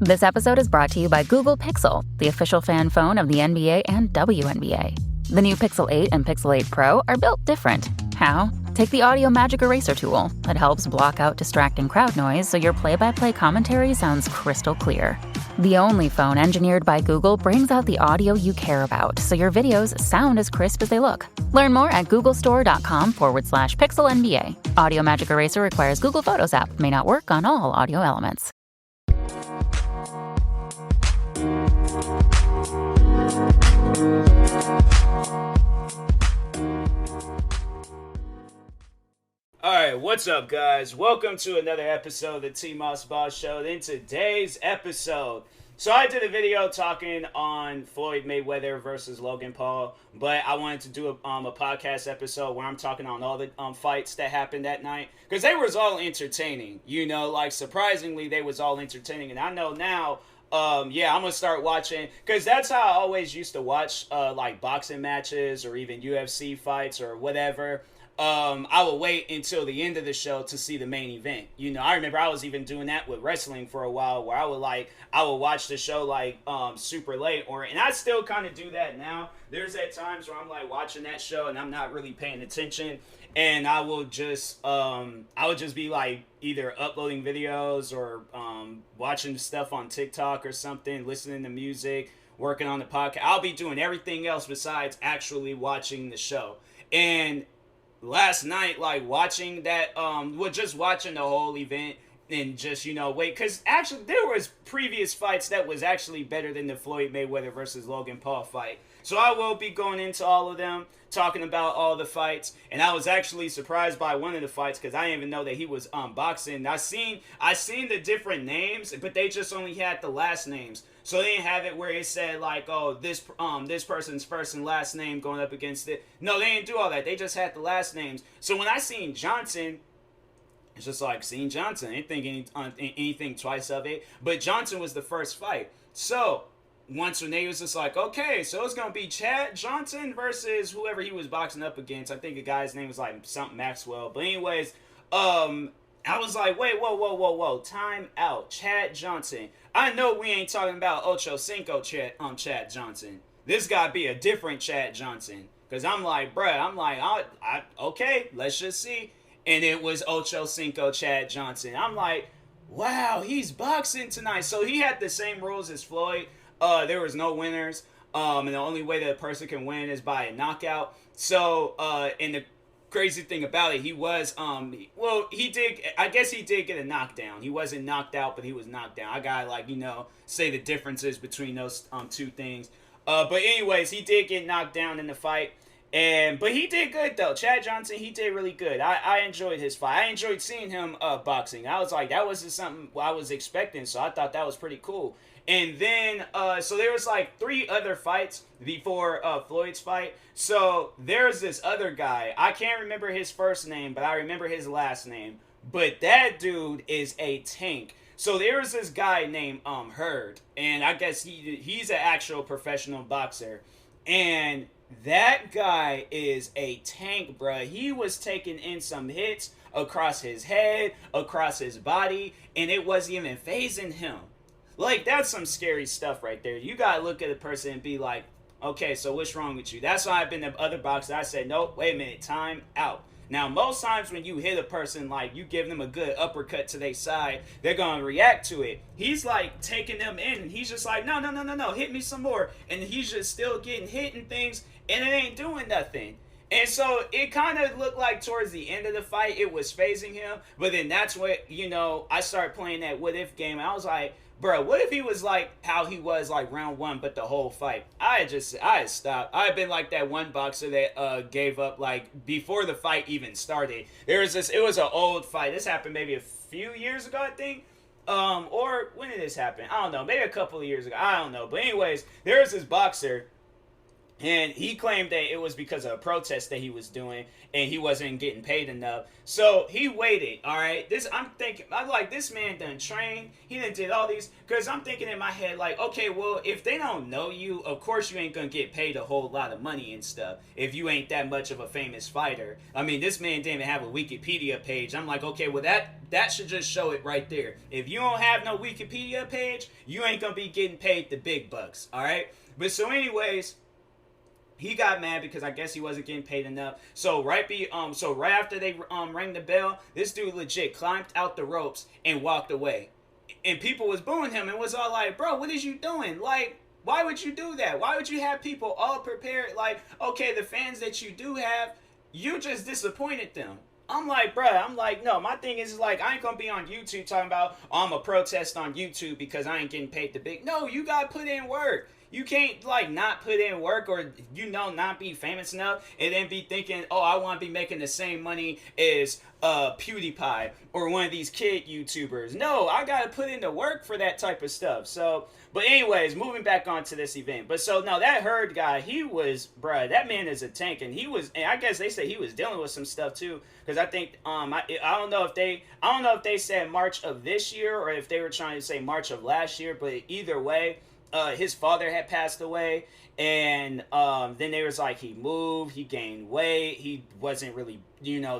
This episode is brought to you by Google Pixel, the official fan phone of the NBA and WNBA. The new Pixel 8 and Pixel 8 Pro are built different. How? Take the Audio Magic Eraser tool. It helps block out distracting crowd noise so your play-by-play commentary sounds crystal clear. The only phone engineered by Google brings out the audio you care about so your videos sound as crisp as they look. Learn more at googlestore.com/pixelnba. Audio Magic Eraser requires Google Photos app. May not work on all audio elements. Alright, what's up guys? Welcome to another episode of the TMossBoss Show. In today's episode, so I did a video talking on Floyd Mayweather versus Logan Paul, but I wanted to do a podcast episode where I'm talking on all the fights that happened that night, because they was all entertaining, you know, like surprisingly they was all entertaining, and I know now I'm gonna start watching, because that's how I always used to watch like boxing matches or even UFC fights or whatever. I would wait until the end of the show to see the main event. You know, I remember I was even doing that with wrestling for a while, where I would watch the show like super late, and I still kind of do that now. There's at times where I'm like watching that show and I'm not really paying attention, and I would just be like either uploading videos or watching stuff on TikTok or something, listening to music, working on the podcast. I'll be doing everything else besides actually watching the show. And last night, like watching that, just watching the whole event and just, you know, because actually there was previous fights that was actually better than the Floyd Mayweather versus Logan Paul fight. So I will be going into all of them, talking about all the fights, and I was actually surprised by one of the fights because I didn't even know that he was boxing. I seen the different names, but they just only had the last names. So they didn't have it where it said like, oh, this person's first and last name going up against it. No, they didn't do all that. They just had the last names. So when I seen Johnson, it's just like seeing Johnson. I didn't think anything twice of it. But Johnson was the first fight. So once when they was just like, okay, so it's gonna be Chad Johnson versus whoever he was boxing up against. I think the guy's name was like something Maxwell. But anyways, I was like, wait, whoa, time out. Chad Johnson. I know we ain't talking about Ocho Cinco Chad Johnson. This gotta be a different Chad Johnson. Because I'm like, okay, let's just see. And it was Ocho Cinco Chad Johnson. I'm like, wow, he's boxing tonight. So he had the same rules as Floyd. There was no winners. And the only way that a person can win is by a knockout. So, and the crazy thing about it, he was he did get a knockdown. He wasn't knocked out, but he was knocked down. I gotta say the differences between those two things. But anyways, he did get knocked down in the fight, but he did good though. Chad Johnson, he did really good. I enjoyed his fight. I enjoyed seeing him boxing. I was like, that wasn't something I was expecting, so I thought that was pretty cool. And then, so there was like 3 other fights before Floyd's fight. So there's this other guy. I can't remember his first name, but I remember his last name. But that dude is a tank. So there was this guy named Hurd, and I guess he's an actual professional boxer. And that guy is a tank, bruh. He was taking in some hits across his head, across his body, and it wasn't even phasing him. Like, that's some scary stuff right there. You gotta look at a person and be like, okay, so what's wrong with you? That's why I've been to other boxers. I said, nope, wait a minute, time out. Now, most times when you hit a person, like, you give them a good uppercut to their side, they're gonna react to it. He's, like, taking them in, and he's just like, no, hit me some more. And he's just still getting hit and things, and it ain't doing nothing. And so it kind of looked like towards the end of the fight, it was phasing him. But then that's what, I started playing that what if game. I was like, bro, what if he was like how he was like round 1, but the whole fight? I stopped. I've been like that one boxer that gave up like before the fight even started. It was an old fight. This happened maybe a few years ago, I think. Or when did this happen? I don't know. Maybe a couple of years ago. I don't know. But anyways, there was this boxer, And he claimed that it was because of a protest that he was doing and he wasn't getting paid enough. So he waited, all right? I'm like, this man done trained. He done did all these. Because I'm thinking in my head, like, okay, well, if they don't know you, of course you ain't going to get paid a whole lot of money and stuff if you ain't that much of a famous fighter. I mean, this man didn't even have a Wikipedia page. I'm like, okay, well, that should just show it right there. If you don't have no Wikipedia page, you ain't going to be getting paid the big bucks, all right? But so anyways, he got mad because I guess he wasn't getting paid enough. So right after they rang the bell, this dude legit climbed out the ropes and walked away. And people was booing him and was all like, "Bro, what is you doing? Like, why would you do that? Why would you have people all prepared? Like, okay, the fans that you do have, you just disappointed them." I'm like, bruh, no, my thing is like, I ain't gonna be on YouTube talking about, oh, I'm a protest on YouTube because I ain't getting paid the big. No, you gotta put in work. You can't, like, not put in work or, not be famous enough and then be thinking, oh, I want to be making the same money as PewDiePie or one of these kid YouTubers. No, I got to put in the work for that type of stuff. So, but anyways, moving back onto this event. But so, no, that Herd guy, that man is a tank. And I guess they say he was dealing with some stuff too. Because I think, I don't know if they said March of this year or if they were trying to say March of last year. But either way, his father had passed away, and then there was like he moved, he gained weight, he wasn't really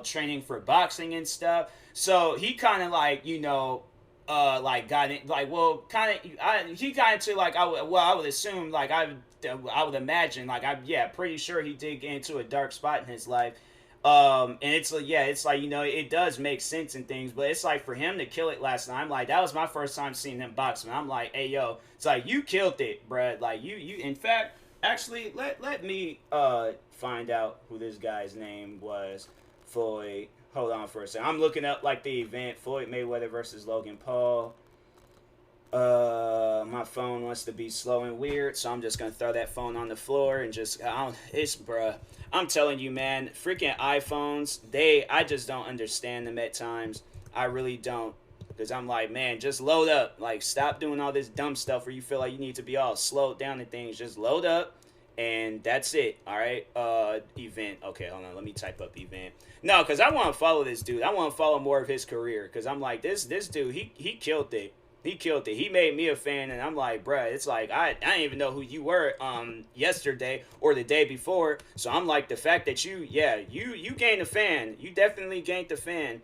training for boxing and stuff, so he kind of like like got in, like, well, kind of he got into, like, I would assume, like, I would imagine, like, pretty sure he did get into a dark spot in his life. And it's like, it does make sense and things, but it's like for him to kill it last night, I'm like, that was my first time seeing him boxing. I'm like, hey, yo, it's like, you killed it, bruh. Like, you, in fact, actually, let me, find out who this guy's name was. Floyd. Hold on for a second. I'm looking up, like, the event, Floyd Mayweather versus Logan Paul. My phone wants to be slow and weird, so I'm just gonna throw that phone on the floor and just, bruh. I'm telling you, man, freaking iPhones, I just don't understand them at times. I really don't. Because I'm like, man, just load up. Like, stop doing all this dumb stuff where you feel like you need to be all slowed down and things. Just load up, and that's it, all right? Event. Okay, hold on. Let me type up event. No, because I want to follow this dude. I want to follow more of his career. Because I'm like, this dude, he killed it. He killed it. He made me a fan, and I'm like, bruh, it's like, I didn't even know who you were yesterday or the day before. So I'm like, the fact that you gained a fan. You definitely gained a fan.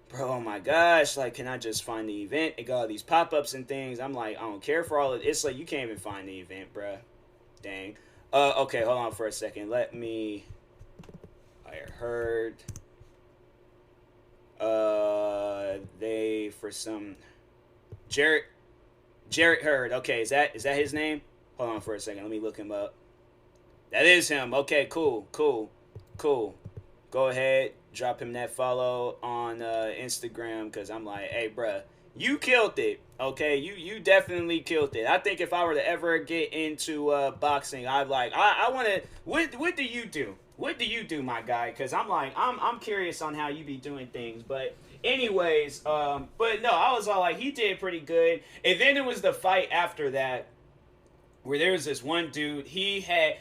Bro, oh my gosh, like, can I just find the event? It got all these pop-ups and things. I'm like, I don't care for all of it. It's like, you can't even find the event, bruh. Dang. Okay, hold on for a second. I heard, Jarrett Hurd. Okay, is that his name? Hold on for a second. Let me look him up. That is him. Okay, cool. Go ahead, drop him that follow on Instagram, because I'm like, hey, bruh, you killed it. Okay, you definitely killed it. I think if I were to ever get into boxing, I want to. What do you do? What do you do, my guy? Because I'm like, I'm curious on how you be doing things, but. Anyways, but no, I was all like, he did pretty good. And then it was the fight after that, where there was this one dude, I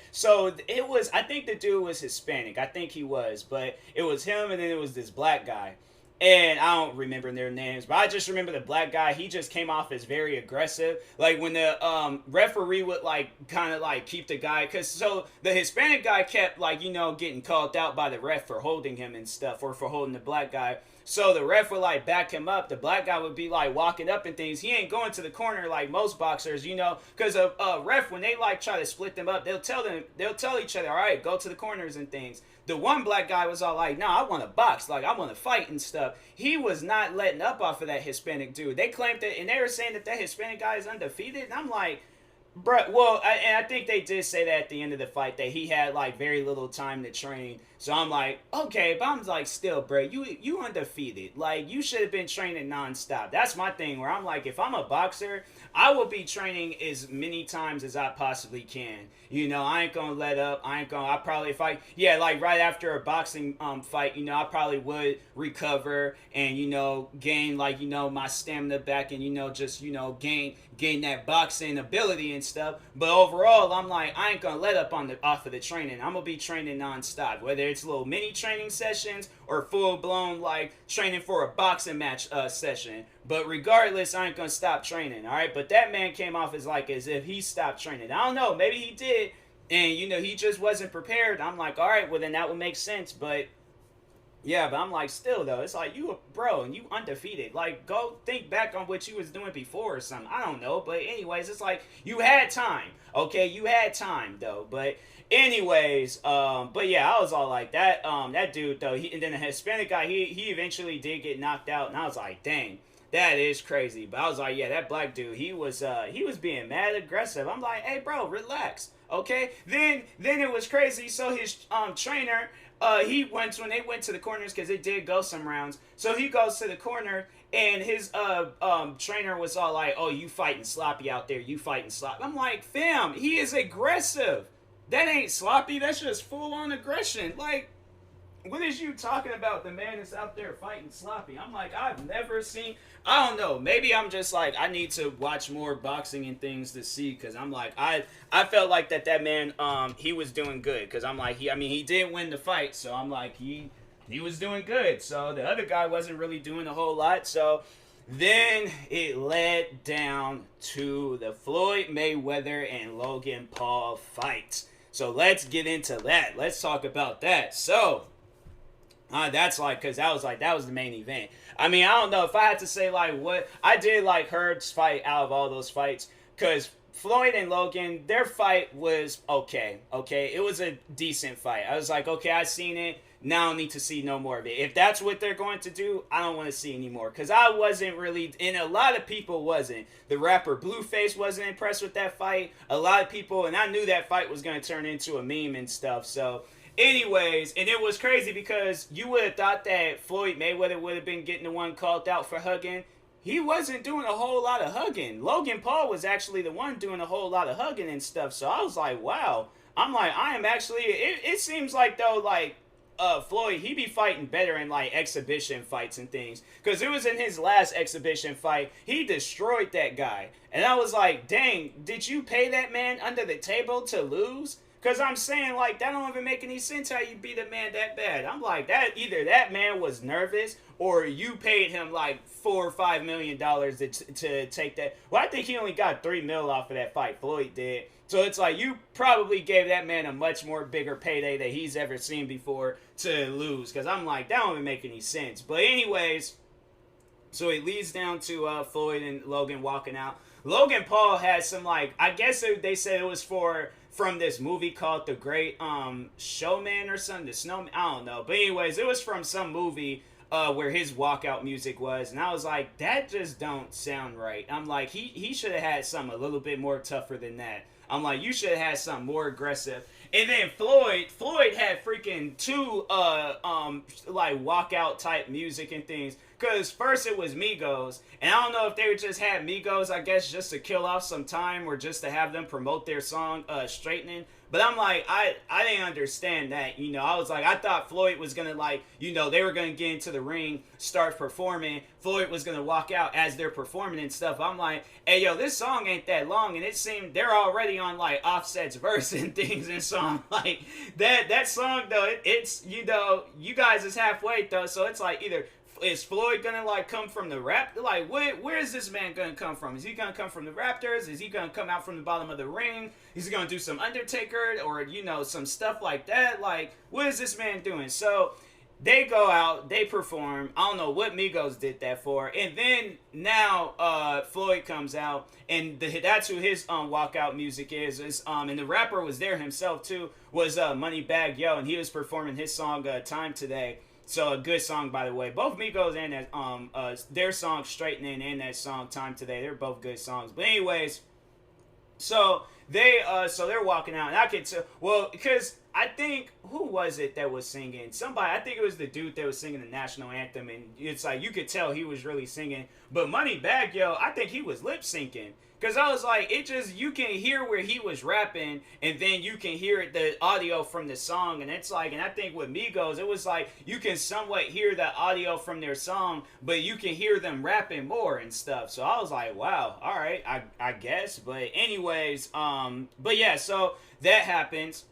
think the dude was Hispanic. I think he was, but it was him, and then it was this black guy. And I don't remember their names, but I just remember the black guy, he just came off as very aggressive. Like, when the referee would, like, kind of, like, keep the guy, so the Hispanic guy kept, like, getting called out by the ref for holding him and stuff, or for holding the black guy. So the ref would, like, back him up. The black guy would be, like, walking up and things. He ain't going to the corner like most boxers, because a ref, when they, like, try to split them up, they'll tell each other, all right, go to the corners and things. The one black guy was all like, I want to box. Like, I want to fight and stuff. He was not letting up off of that Hispanic dude. They claimed that, and they were saying that Hispanic guy is undefeated. And I'm like, bruh, well, I think they did say that at the end of the fight, that he had, like, very little time to train. So I'm like, okay, but I'm like, still, bruh, you undefeated. Like, you should have been training nonstop. That's my thing, where I'm like, if I'm a boxer, I will be training as many times as I possibly can. I ain't gonna let up. I probably, like, right after a boxing fight, I probably would recover and, gain, like, my stamina back and, just, gain that boxing ability and stuff. But overall, I'm like, I ain't gonna let up on the off of the training. I'm gonna be training nonstop, whether it's little mini training sessions or full blown like training for a boxing match session. But regardless, I ain't gonna stop training. All right. But that man came off as if he stopped training. I don't know. Maybe he did, and he just wasn't prepared. I'm like, all right, well then that would make sense, but. Yeah, but I'm like, still though, it's like you a bro and you undefeated. Like, go think back on what you was doing before or something. I don't know, but anyways, it's like you had time. Okay, you had time though. But anyways, but yeah, I was all like that. That dude though, and then the Hispanic guy, he eventually did get knocked out, and I was like, dang, that is crazy. But I was like, yeah, that black dude, he was being mad aggressive. I'm like, hey, bro, relax. Okay. Then it was crazy. So his trainer. When they went to the corners, because it did go some rounds. So he goes to the corner, and his trainer was all like, "Oh, you fighting sloppy out there? You fighting sloppy?" I'm like, "Fam, he is aggressive. That ain't sloppy. That's just full on aggression. Like, what is you talking about? The man is out there fighting sloppy." I'm like, I've never seen. I don't know. Maybe I'm just like, I need to watch more boxing and things to see, because I'm like, I felt like that man he was doing good, because I'm like, he did win the fight, so I'm like, he was doing good. So the other guy wasn't really doing a whole lot. So then it led down to the Floyd Mayweather and Logan Paul fight. So let's get into that. Let's talk about that. So that's like, because that was the main event. I mean, I don't know if I had to say like what I did like Heard's fight out of all those fights, because Floyd and Logan, their fight was okay. It was a decent fight. I was like, okay, I seen it. Now I don't need to see no more of it. If that's what they're going to do, I don't want to see anymore, because I wasn't really, and a lot of people wasn't. The rapper Blueface wasn't impressed with that fight. A lot of people, and I knew that fight was going to turn into a meme and stuff. So anyways, and it was crazy because you would have thought that Floyd Mayweather would have been getting the one called out for hugging. He wasn't doing a whole lot of hugging. Logan Paul was actually the one doing a whole lot of hugging and stuff. So I was like, wow. I'm like, I am actually, it seems like though, like, Floyd, he be fighting better in like exhibition fights and things, because it was in his last exhibition fight, he destroyed that guy, and I was like, dang, did you pay that man under the table to lose? Because I'm saying, like, that don't even make any sense how you beat a man that bad. I'm like, that either that man was nervous or you paid him like $4 or $5 million to take that. Well, I think he only got $3 million off of that fight, Floyd did. So it's like you probably gave that man a much more bigger payday than he's ever seen before to lose. Because I'm like, that don't even make any sense. But anyways, so it leads down to Floyd and Logan walking out. Logan Paul had some, like, I guess they said it was from this movie called The Great Showman or something, The Snowman, I don't know. But anyways, it was from some movie where his walkout music was, and I was like, that just don't sound right. I'm like, he should have had something a little bit more tougher than that. I'm like, you should have had something more aggressive. And then Floyd had freaking two like walkout type music and things. Because first it was Migos, and I don't know if they would just had Migos, I guess, just to kill off some time or just to have them promote their song, Straightening. But I'm like, I didn't understand that, I was like, I thought Floyd was going to, like, they were going to get into the ring, start performing. Floyd was going to walk out as they're performing and stuff. I'm like, hey, yo, this song ain't that long, and it seemed they're already on, like, Offset's verse and things, and so I'm like, that song, though, it's, you guys is halfway, though, so it's like either is Floyd gonna like come from the rap? Like, where is this man gonna come from? Is he gonna come from the Raptors? Is he gonna come out from the bottom of the ring? Is he gonna do some Undertaker or some stuff like that? Like, what is this man doing? So they go out, they perform. I don't know what Migos did that for. And then now Floyd comes out, and that's who his walkout music is. And the rapper was there himself too. Was Moneybagg Yo, and he was performing his song "Time Today." So a good song, by the way. Both Migos and that their song "Straightening" and that song "Time Today," they're both good songs. But anyways, so they're walking out, and I could tell, well, because I think, who was it that was singing? Somebody, I think it was the dude that was singing the national anthem, and it's like you could tell he was really singing. But Moneybagg Yo, I think he was lip syncing. Cause I was like, it just, you can hear where he was rapping, and then you can hear the audio from the song, and it's like, and I think with Migos, it was like you can somewhat hear the audio from their song, but you can hear them rapping more and stuff. So I was like, wow, all right, I guess. But anyways, but yeah, so that happens.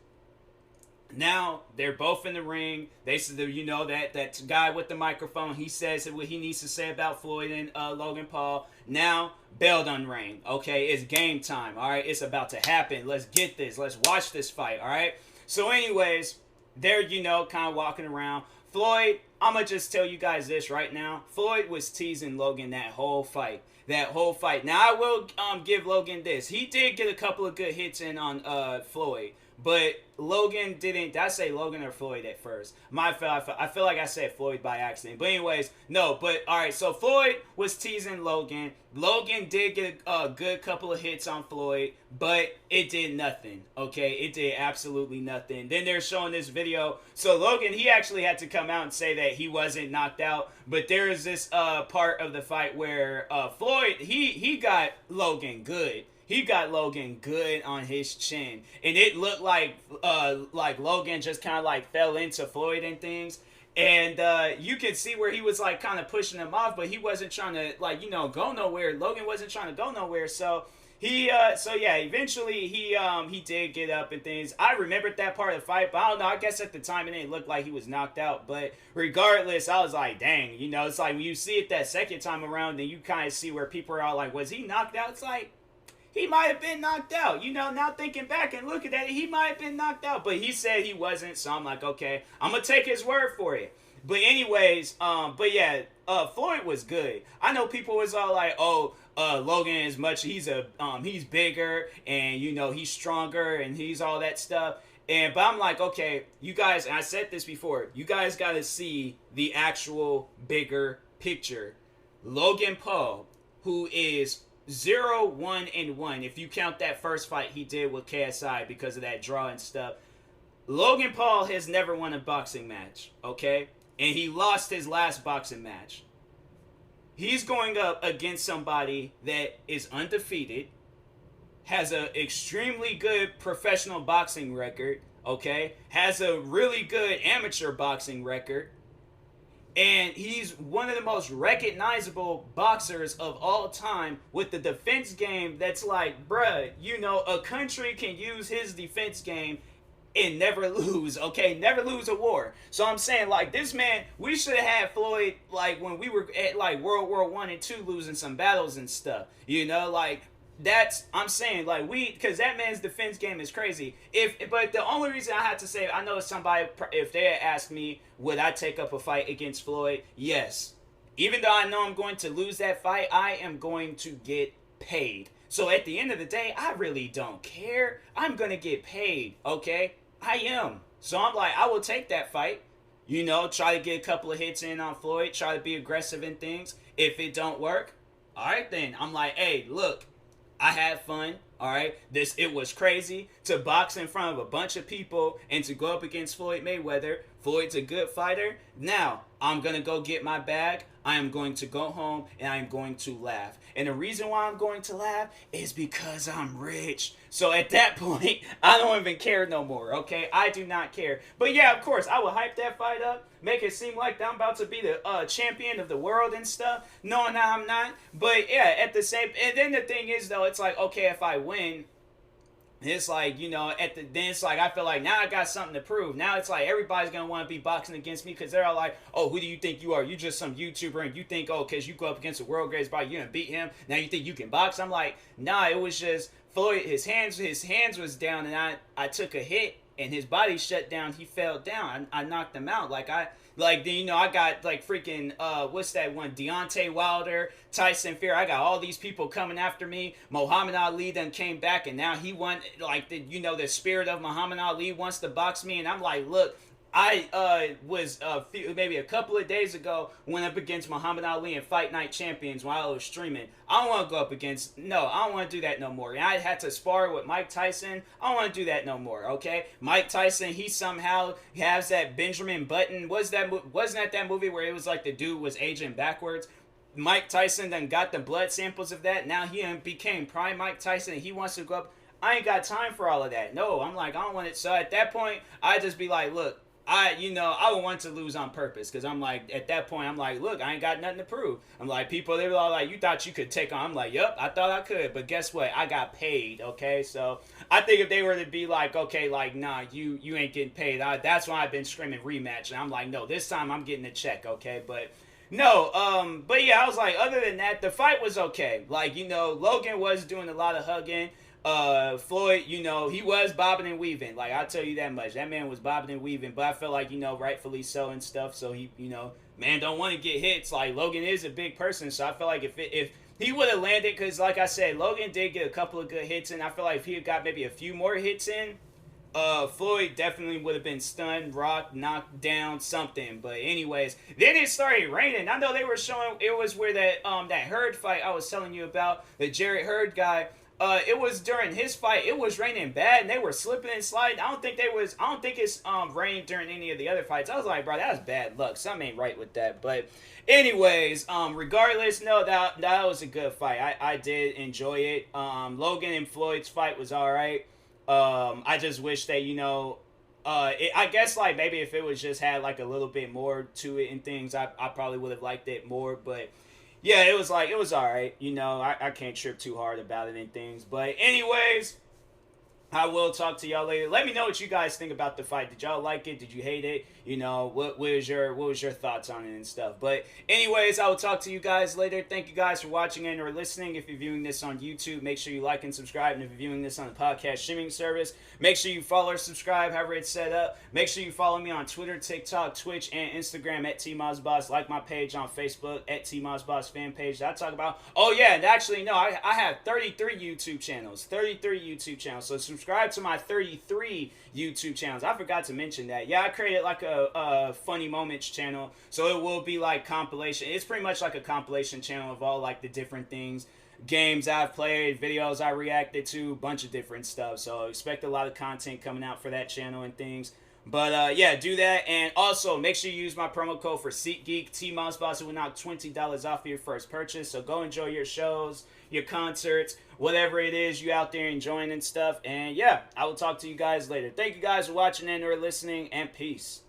Now they're both in the ring. They said, you know, that guy with the microphone. He says what he needs to say about Floyd and Logan Paul. Now bell done ring. Okay, it's game time. All right, it's about to happen. Let's get this. Let's watch this fight. All right. So, anyways, they're, you know, kind of walking around. Floyd, I'm gonna just tell you guys this right now. Floyd was teasing Logan that whole fight. Now I will give Logan this. He did get a couple of good hits in on Floyd. But Logan didn't. Did I say Logan or Floyd at first? I feel like I said Floyd by accident. But anyways, no. But all right. So Floyd was teasing Logan. Logan did get a good couple of hits on Floyd, but it did nothing. Okay, it did absolutely nothing. Then they're showing this video. So Logan, he actually had to come out and say that he wasn't knocked out. But there is this part of the fight where Floyd he got Logan good. He got Logan good on his chin, and it looked like Logan just kind of like fell into Floyd and things, and you could see where he was like kind of pushing him off, but he wasn't trying to like, you know, go nowhere. Logan wasn't trying to go nowhere, so eventually he did get up and things. I remembered that part of the fight, but I don't know. I guess at the time it didn't look like he was knocked out, but regardless, I was like, dang, you know, it's like when you see it that second time around, then you kind of see where people are all like, was he knocked out? It's like, he might have been knocked out. You know, now thinking back and looking at it, he might have been knocked out. But he said he wasn't, so I'm like, okay, I'm going to take his word for it. But anyways, Floyd was good. I know people was all like, oh, Logan is he's bigger, and, you know, he's stronger, and he's all that stuff. But I'm like, okay, you guys, and I said this before, you guys got to see the actual bigger picture. Logan Paul, who is 0-1-1 if you count that first fight he did with KSI because of that draw and stuff. Logan Paul has never won a boxing match, okay? And he lost his last boxing match. He's going up against somebody that is undefeated, has an extremely good professional boxing record, okay? Has a really good amateur boxing record. And he's one of the most recognizable boxers of all time with the defense game that's like, bruh, you know, a country can use his defense game and never lose, okay? Never lose a war. So I'm saying, like, this man, we should have had Floyd, like, when we were at, like, World War I and II losing some battles and stuff. You know, like, that's, I'm saying, like, because that man's defense game is crazy. But the only reason I had to say, I know somebody, if they had asked me, would I take up a fight against Floyd? Yes. Even though I know I'm going to lose that fight, I am going to get paid. So at the end of the day, I really don't care. I'm going to get paid, okay? I am. So I'm like, I will take that fight. You know, try to get a couple of hits in on Floyd, try to be aggressive in things. If it don't work, all right then. I'm like, hey, look, I had fun, all right? It was crazy to box in front of a bunch of people and to go up against Floyd Mayweather. Floyd's a good fighter. Now, I'm going to go get my bag. I am going to go home and I am going to laugh. And the reason why I'm going to laugh is because I'm rich. So at that point, I don't even care no more, okay? I do not care. But yeah, of course, I will hype that fight up, make it seem like I'm about to be the champion of the world and stuff, knowing that I'm not. But yeah, at the same, and then the thing is though, it's like, okay, if I win, it's like, you know, then it's like, I feel like now I got something to prove. Now it's like everybody's going to want to be boxing against me because they're all like, oh, who do you think you are? You're just some YouTuber and you think, oh, because you go up against the world greatest boxer, you're going to beat him. Now you think you can box? I'm like, nah, it was just Floyd, his hands was down and I took a hit and his body shut down. He fell down. I knocked him out. You know, I got like freaking, what's that one? Deontay Wilder, Tyson Fury. I got all these people coming after me. Muhammad Ali then came back and now he won, like, the spirit of Muhammad Ali wants to box me. And I'm like, look, I was maybe a couple of days ago went up against Muhammad Ali in Fight Night Champions while I was streaming. I don't want to go up against, no, I don't want to do that no more. And I had to spar with Mike Tyson. I don't want to do that no more, okay? Mike Tyson, he somehow has that Benjamin Button. Wasn't that movie where it was like the dude was aging backwards? Mike Tyson then got the blood samples of that. Now he became prime Mike Tyson and he wants to go up. I ain't got time for all of that. No, I'm like, I don't want it. So at that point, I just be like, look, I would want to lose on purpose because I'm like, at that point, I'm like, look, I ain't got nothing to prove. I'm like, people, they were all like, you thought you could take on. I'm like, yep, I thought I could. But guess what? I got paid, okay? So I think if they were to be like, okay, like, nah, you ain't getting paid. That's why I've been screaming rematch. And I'm like, no, this time I'm getting a check, okay? But no, but yeah, I was like, other than that, the fight was okay. Like, Logan was doing a lot of hugging. Floyd, he was bobbing and weaving. Like, I'll tell you that much. That man was bobbing and weaving, but I felt like, rightfully so and stuff. So he, man don't want to get hits. Like, Logan is a big person, so I feel like if he would have landed, because like I said, Logan did get a couple of good hits in. I feel like if he had got maybe a few more hits in, Floyd definitely would have been stunned, rocked, knocked down, something. But anyways, then it started raining. I know they were showing, it was where that Hurd fight I was telling you about, the Jarrett Hurd guy. It was during his fight. It was raining bad, and they were slipping and sliding. I don't think it's rained during any of the other fights. I was like, bro, that's bad luck. Something ain't right with that. But anyways, regardless, no, that was a good fight. I did enjoy it. Logan and Floyd's fight was all right. I just wish that I guess like maybe if it was just had like a little bit more to it and things, I probably would have liked it more, but. Yeah, it was all right. I can't trip too hard about it and things. But anyways, I will talk to y'all later. Let me know what you guys think about the fight. Did y'all like it? Did you hate it? What was your thoughts on it and stuff? But anyways, I will talk to you guys later. Thank you guys for watching and or listening. If you're viewing this on YouTube, make sure you like and subscribe. And if you're viewing this on the podcast streaming service, make sure you follow or subscribe, however it's set up. Make sure you follow me on Twitter, TikTok, Twitch, and Instagram at TMossBoss. Like my page on Facebook at TMossBoss fan page that I talk about. Oh yeah, and actually no, I have 33 YouTube channels. 33 YouTube channels. So subscribe to my 33 YouTube channels. I forgot to mention that. Yeah, I created like a funny moments channel, so it will be like compilation. It's pretty much like a compilation channel of all like the different things, games I've played, videos I reacted to, bunch of different stuff. So expect a lot of content coming out for that channel and things. But yeah, do that. And also make sure you use my promo code for SeatGeek. TMossBoss will knock $20 off of your first purchase. So go enjoy your shows, your concerts, whatever it is you out there enjoying and stuff. And yeah, I will talk to you guys later. Thank you guys for watching and or listening, and peace.